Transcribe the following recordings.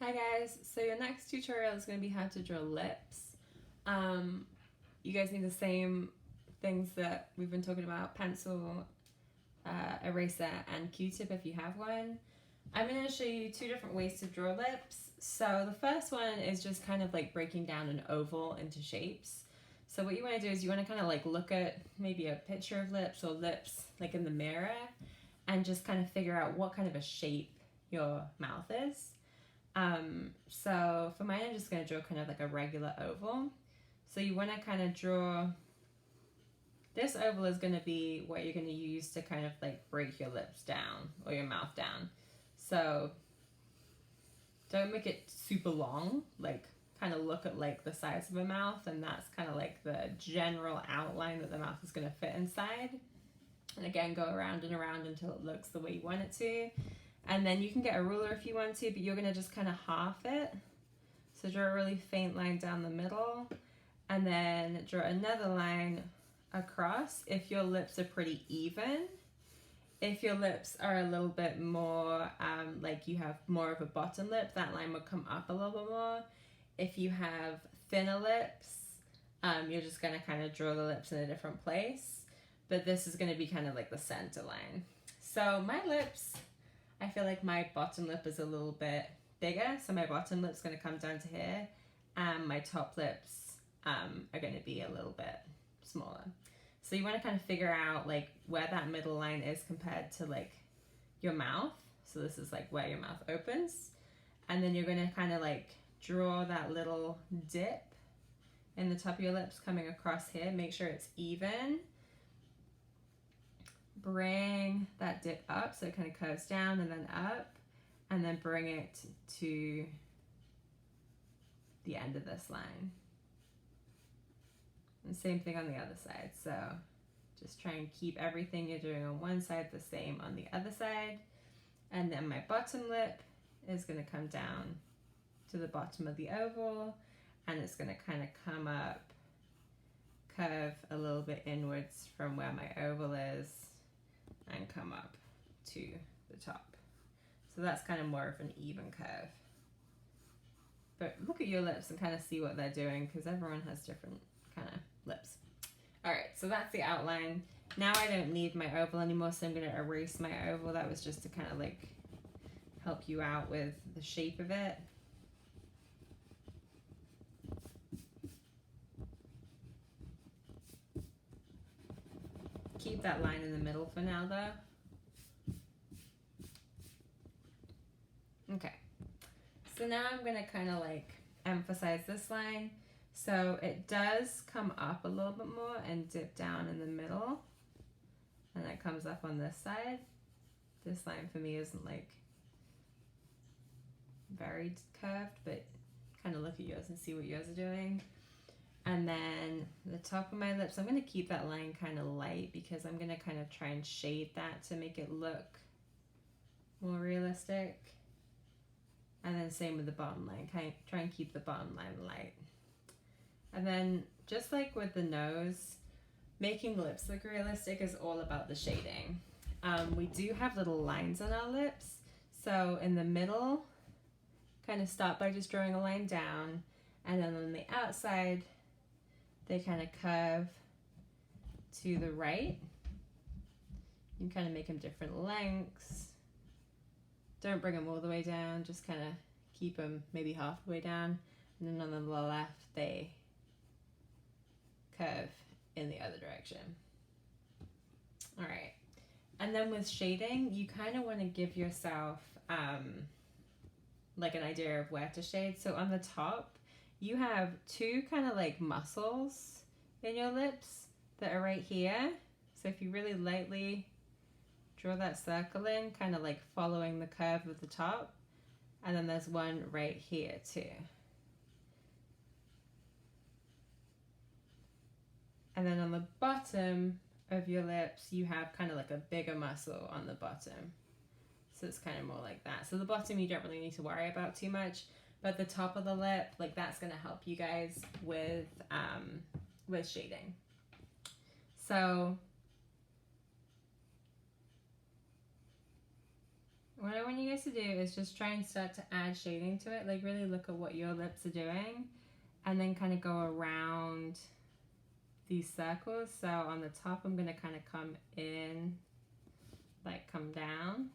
Hi guys, so your next tutorial is going to be how to draw lips. You guys need the same things that we've been talking about: pencil, eraser, and Q-tip if you have one. I'm going to show you two different ways to draw lips. So the first one is just kind of like breaking down an oval into shapes. So what you want to do is you want to kind of like look at maybe a picture of lips or lips like in the mirror and just kind of figure out what kind of a shape your mouth is. So for mine, I'm just going to draw kind of like a regular oval. So you want to kind of draw, this oval is going to be what you're going to use to kind of like break your lips down or your mouth down. So don't make it super long, like kind of look at like the size of a mouth, and that's kind of like the general outline that the mouth is going to fit inside. And again, go around and around until it looks the way you want it to. And then you can get a ruler if you want to, but you're going to just kind of half it. So draw a really faint line down the middle, and then draw another line across if your lips are pretty even. If your lips are a little bit more, like you have more of a bottom lip, that line will come up a little bit more. If you have thinner lips, you're just going to kind of draw the lips in a different place. But this is going to be kind of like the center line. So my lips, I feel like my bottom lip is a little bit bigger, so my bottom lip's going to come down to here, and my top lips are going to be a little bit smaller. So you want to kind of figure out like where that middle line is compared to like your mouth. So this is like where your mouth opens, and then you're going to kind of like draw that little dip in the top of your lips coming across here. Make sure it's even. Bring that dip up so it kind of curves down and then up, and then bring it to the end of this line. And same thing on the other side. So just try and keep everything you're doing on one side the same on the other side. And then my bottom lip is going to come down to the bottom of the oval, and it's going to kind of come up, curve a little bit inwards from where my oval is, and come up to the top. So that's kind of more of an even curve. But look at your lips and kind of see what they're doing, because everyone has different kind of lips. All right, so that's the outline. Now I don't need my oval anymore, so I'm going to erase my oval. That was just to kind of like help you out with the shape of it. Keep that line in the middle for now though. Okay, so now I'm going to kind of like emphasize this line. So it does come up a little bit more and dip down in the middle, and it comes up on this side. This line for me isn't like very curved, but kind of look at yours and see what yours are doing. And then the top of my lips, I'm going to keep that line kind of light because I'm going to kind of try and shade that to make it look more realistic. And then same with the bottom line, kind of try and keep the bottom line light. And then just like with the nose, making the lips look realistic is all about the shading. We do have little lines on our lips. So in the middle, kind of start by just drawing a line down, and then on the outside, they kind of curve to the right. You can kind of make them different lengths. Don't bring them all the way down, just kind of keep them maybe half the way down. And then on the left, they curve in the other direction. All right. And then with shading, you kind of want to give yourself like an idea of where to shade. So on the top, you have two kind of like muscles in your lips that are right here. So if you really lightly draw that circle in, kind of like following the curve of the top, and then there's one right here too. And then on the bottom of your lips, you have kind of like a bigger muscle on the bottom. So it's kind of more like that. So the bottom you don't really need to worry about too much, but the top of the lip, like that's going to help you guys with shading. So What I want you guys to do is just try and start to add shading to it. Like really look at what your lips are doing and then kind of go around these circles. So on the top, I'm going to kind of come in, like come down.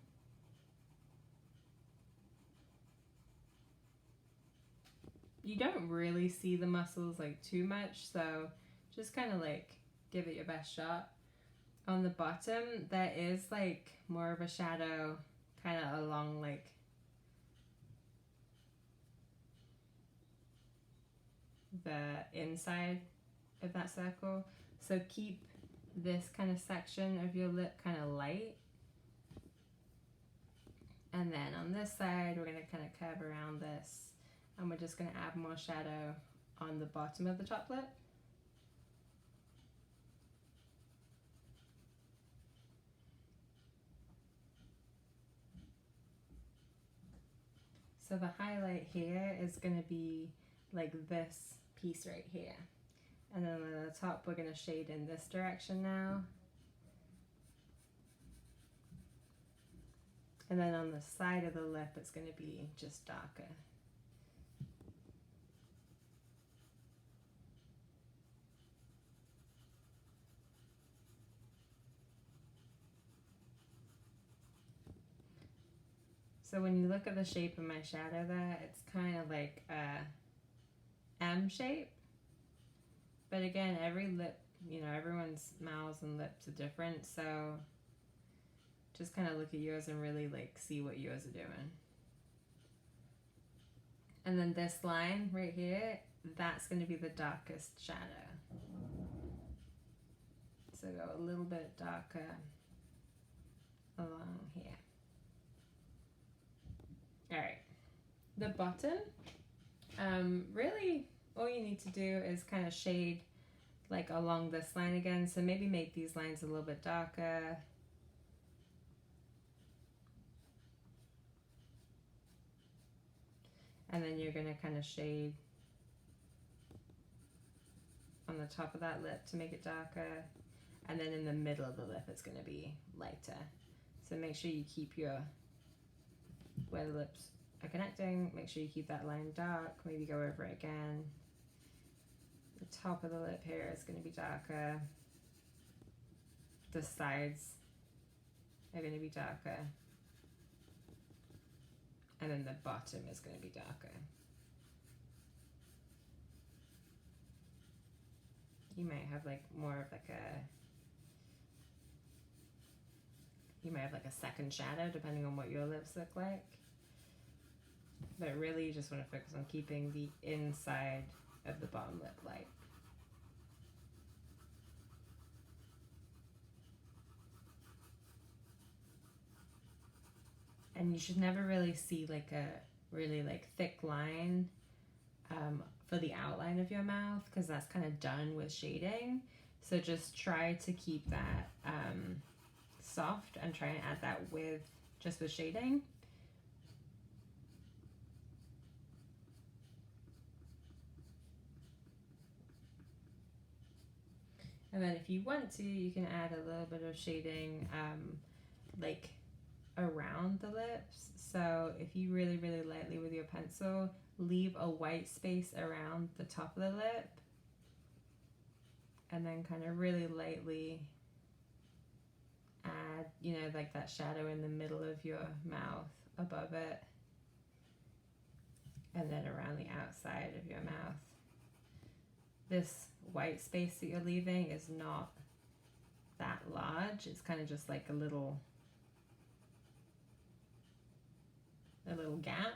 You don't really see the muscles like too much, so just kind of like give it your best shot. On the bottom, there is like more of a shadow kind of along like the inside of that circle. So keep this kind of section of your lip kind of light. And then on this side, we're going to kind of curve around this. And we're just going to add more shadow on the bottom of the top lip. So the highlight here is going to be like this piece right here. And then on the top, we're going to shade in this direction now. And then on the side of the lip, it's going to be just darker. So when you look at the shape of my shadow there, it's kind of like a M shape. But again, every lip, you know, everyone's mouths and lips are different. So just kind of look at yours and really like see what yours are doing. And then this line right here, that's going to be the darkest shadow. So go a little bit darker along here. All right, the bottom, really all you need to do is kind of shade like along this line again. So maybe make these lines a little bit darker. And then you're going to kind of shade on the top of that lip to make it darker. And then in the middle of the lip, it's going to be lighter. So make sure you keep your, where the lips are connecting, make sure you keep that line dark. Maybe go over it again. The top of the lip here is going to be darker. The sides are going to be darker. And then the bottom is going to be darker. You might have like more of like a, you might have like a second shadow depending on what your lips look like. But really you just want to focus on keeping the inside of the bottom lip light. And you should never really see like a really like thick line for the outline of your mouth, because that's kind of done with shading. So just try to keep that soft and try and add that with just with shading. And then if you want to, you can add a little bit of shading like around the lips. So if you really, really lightly with your pencil, leave a white space around the top of the lip. And then kind of really lightly add, you know, like that shadow in the middle of your mouth above it. And then around the outside of your mouth. This white space that you're leaving is not that large. It's kind of just like a little gap.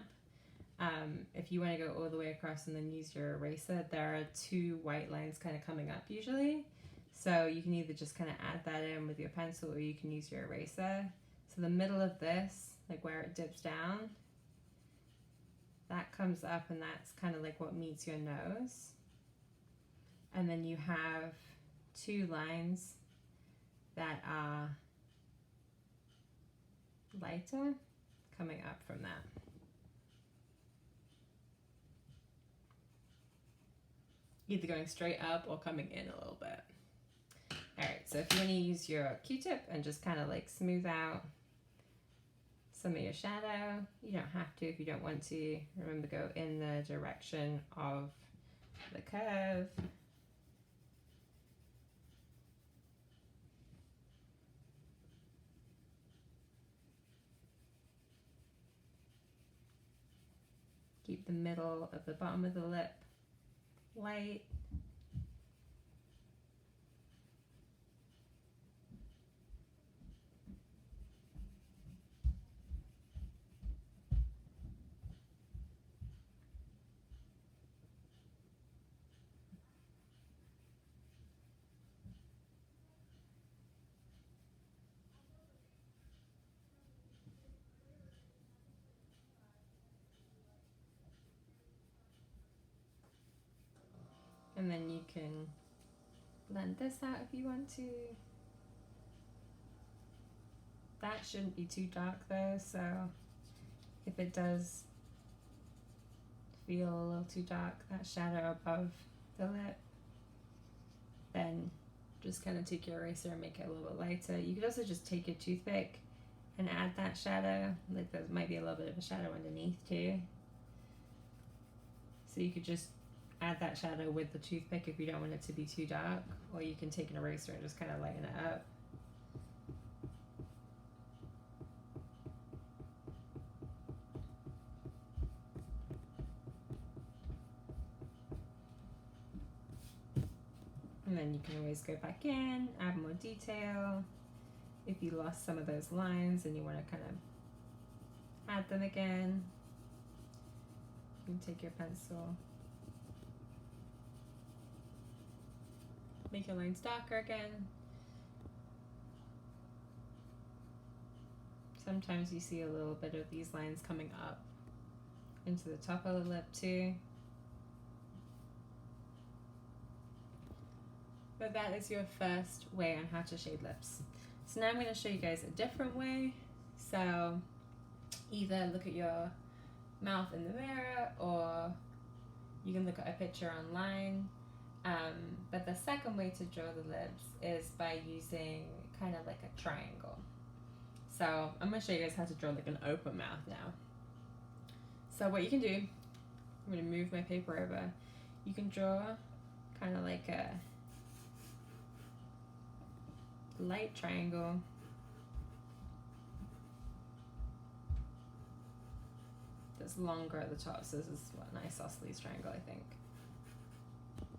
If you want to go all the way across and then use your eraser, there are two white lines kind of coming up usually. So you can either just kind of add that in with your pencil or you can use your eraser. So the middle of this, like where it dips down, that comes up and that's kind of like what meets your nose. And then you have two lines that are lighter coming up from that. Either going straight up or coming in a little bit. All right, so if you want to use your Q-tip and just kind of like smooth out some of your shadow. You don't have to if you don't want to. Remember, go in the direction of the curve. Keep the middle of the bottom of the lip light. And then you can blend this out if you want to. That shouldn't be too dark though, so if it does feel a little too dark, that shadow above the lip, then just kind of take your eraser and make it a little bit lighter. You could also just take your toothpick and add that shadow. Like there might be a little bit of a shadow underneath too. So you could just add that shadow with the toothpick if you don't want it to be too dark, or you can take an eraser and just kind of lighten it up. And then you can always go back in, add more detail. If you lost some of those lines and you want to kind of add them again, you can take your pencil, make your lines darker again. Sometimes you see a little bit of these lines coming up into the top of the lip too. But that is your first way on how to shade lips. So now I'm going to show you guys a different way. So either look at your mouth in the mirror, or you can look at a picture online. But the second way to draw the lips is by using kind of like a triangle. So I'm going to show you guys how to draw like an open mouth now. So what you can do, I'm going to move my paper over. You can draw kind of like a light triangle. That's longer at the top, so this is what an isosceles triangle, I think.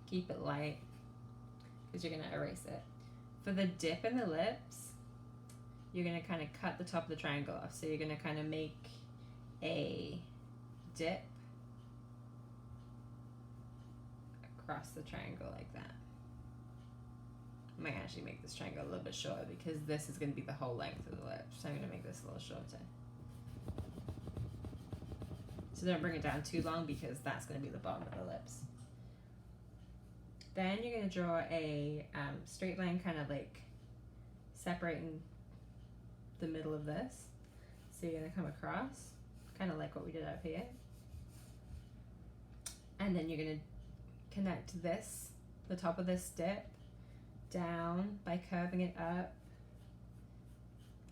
Keep it light because you're going to erase it. For the dip in the lips, you're going to kind of cut the top of the triangle off. So you're going to kind of make a dip across the triangle like that. I might actually make this triangle a little bit shorter because this is going to be the whole length of the lip. So I'm going to make this a little shorter. So don't bring it down too long because that's going to be the bottom of the lips. Then you're going to draw a straight line kind of like separating the middle of this. So you're going to come across, kind of like what we did up here. And then you're going to connect this, the top of this dip, down by curving it up,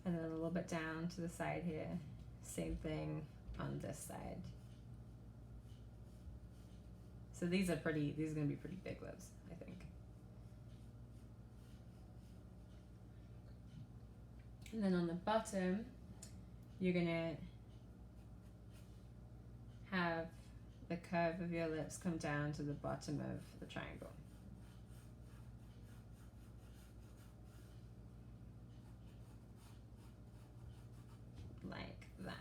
and then a little bit down to the side here. Same thing on this side. So these are going to be pretty big lips, I think. And then on the bottom, you're gonna have the curve of your lips come down to the bottom of the triangle. Like that.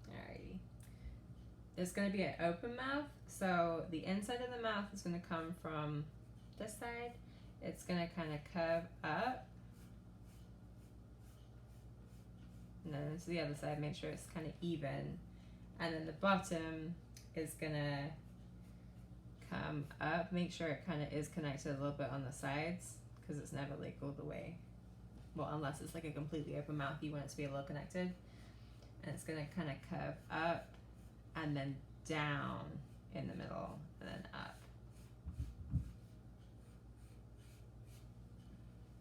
Alrighty. It's going to be an open mouth, so the inside of the mouth is going to come from this side. It's going to kind of curve up, and then to the other side, make sure it's kind of even, and then the bottom is going to come up. Make sure it kind of is connected a little bit on the sides, because it's never like all the way, well, unless it's like a completely open mouth, you want it to be a little connected, and it's going to kind of curve up and then down in the middle and then up.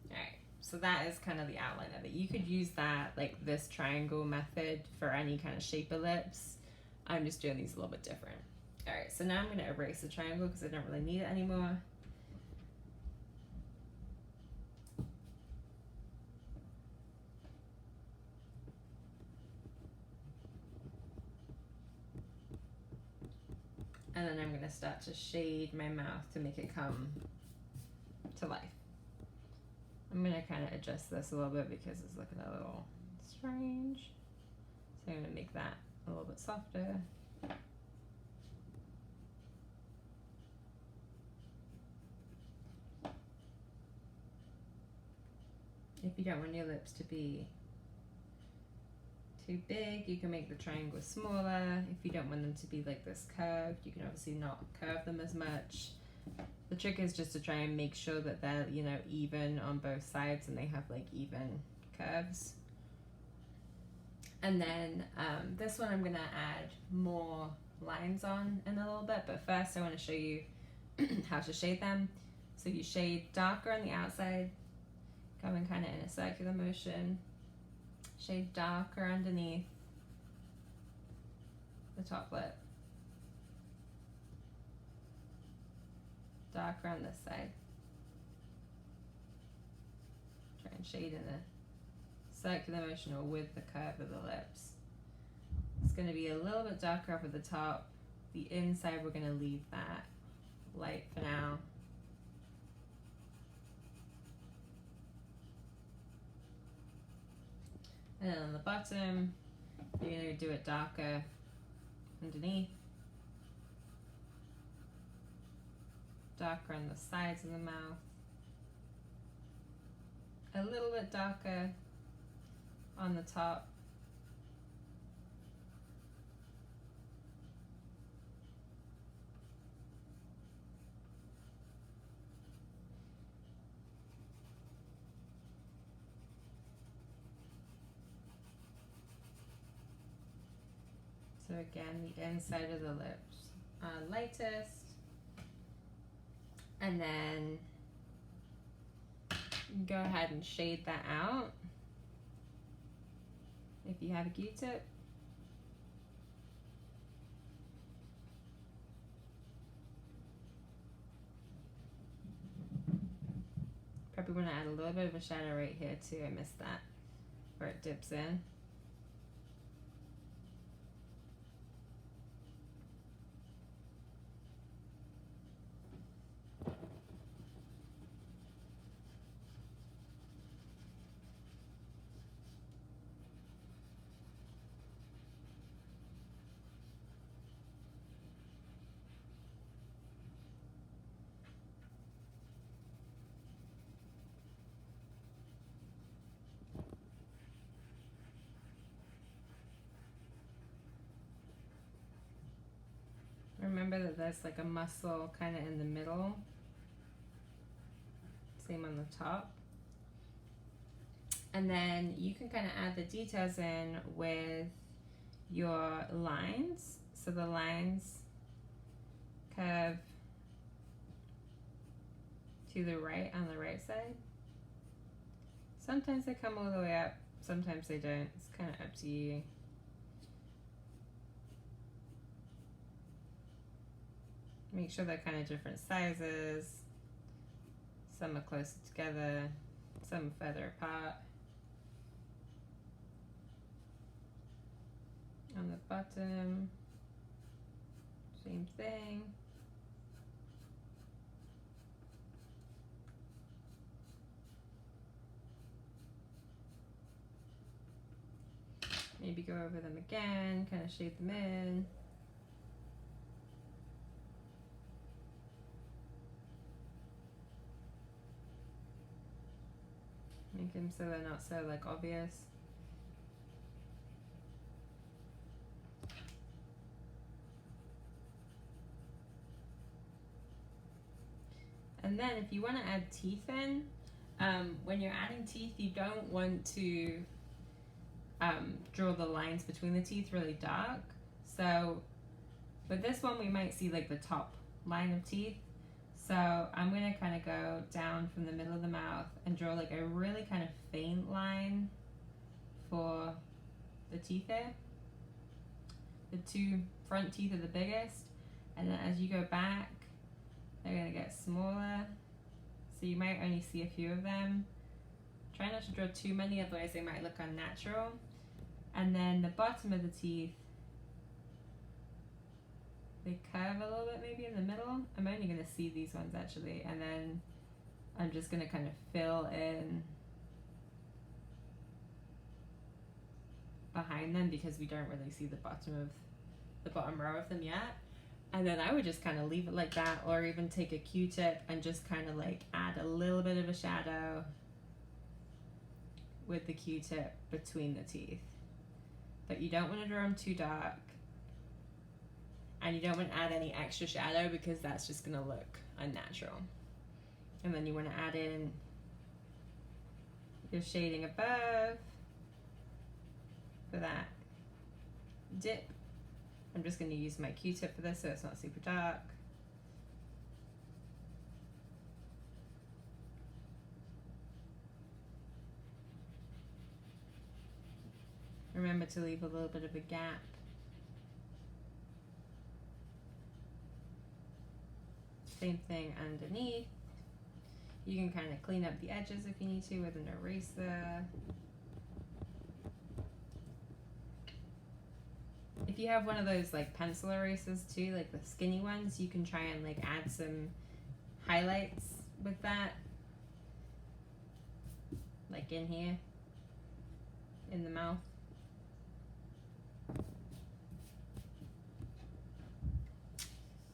Alright, so that is kind of the outline of it. You could use that, like this triangle method, for any kind of shape of lips. I'm just doing these a little bit different. All right, so now I'm going to erase the triangle because I don't really need it anymore. And then I'm going to start to shade my mouth to make it come to life. I'm going to kind of adjust this a little bit because it's looking a little strange. So I'm going to make that a little bit softer. If you don't want your lips to be too big, you can make the triangle smaller. If you don't want them to be like this curved, you can obviously not curve them as much. The trick is just to try and make sure that they're, you know, even on both sides and they have like even curves. And then this one I'm gonna add more lines on in a little bit, but first I want to show you how to shade them. So you shade darker on the outside, going kind of in a circular motion. Shade darker underneath the top lip. Darker on this side. Try and shade in a circular motion or with the curve of the lips. It's going to be a little bit darker up at the top. The inside we're going to leave that light for now. And then on the bottom, you're going to do it darker underneath. Darker on the sides of the mouth. A little bit darker on the top. So again, the inside of the lips lightest, and then go ahead and shade that out if you have a Q-tip. Probably want to add a little bit of a shadow right here too. I missed that, where it dips in. Remember that there's like a muscle kind of in the middle. Same on the top. And then you can kind of add the details in with your lines. So the lines curve to the right on the right side. Sometimes they come all the way up, sometimes they don't. It's kind of up to you. Make sure they're kind of different sizes. Some are closer together, some are further apart. On the bottom, same thing. Maybe go over them again, kind of shade them in. Make them so they're not so like obvious. And then if you want to add teeth in, when you're adding teeth, you don't want to draw the lines between the teeth really dark. So with this one, we might see like the top line of teeth. So I'm going to kind of go down from the middle of the mouth and draw like a really kind of faint line for the teeth there. The two front teeth are the biggest, and then as you go back, they're going to get smaller. So you might only see a few of them. Try not to draw too many, otherwise they might look unnatural. And then the bottom of the teeth, they curve a little bit maybe in the middle. I'm only going to see these ones actually, and then I'm just going to kind of fill in behind them because we don't really see the bottom row of them yet. And then I would just kind of leave it like that, or even take a Q-tip and just kind of like add a little bit of a shadow with the Q-tip between the teeth. But you don't want to draw them too dark, and you don't want to add any extra shadow because that's just going to look unnatural. And then you want to add in your shading above for that dip. I'm just going to use my Q-tip for this so it's not super dark. Remember to leave a little bit of a gap. Same thing underneath. You can kind of clean up the edges if you need to with an eraser. If you have one of those like pencil erasers too, like the skinny ones, you can try and like add some highlights with that, like in here, in the mouth.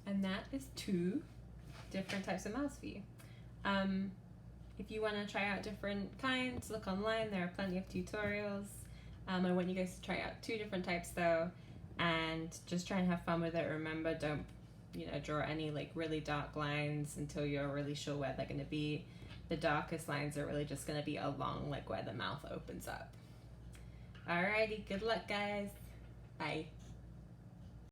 And that is 2 different types of mouths for you. If you want to try out different kinds, look online. There are plenty of tutorials. I want you guys to try out 2 different types though, and just try and have fun with it. Remember, don't draw any like really dark lines until you're really sure where they're going to be. The darkest lines are really just going to be along like where the mouth opens up. Alrighty, good luck guys. Bye.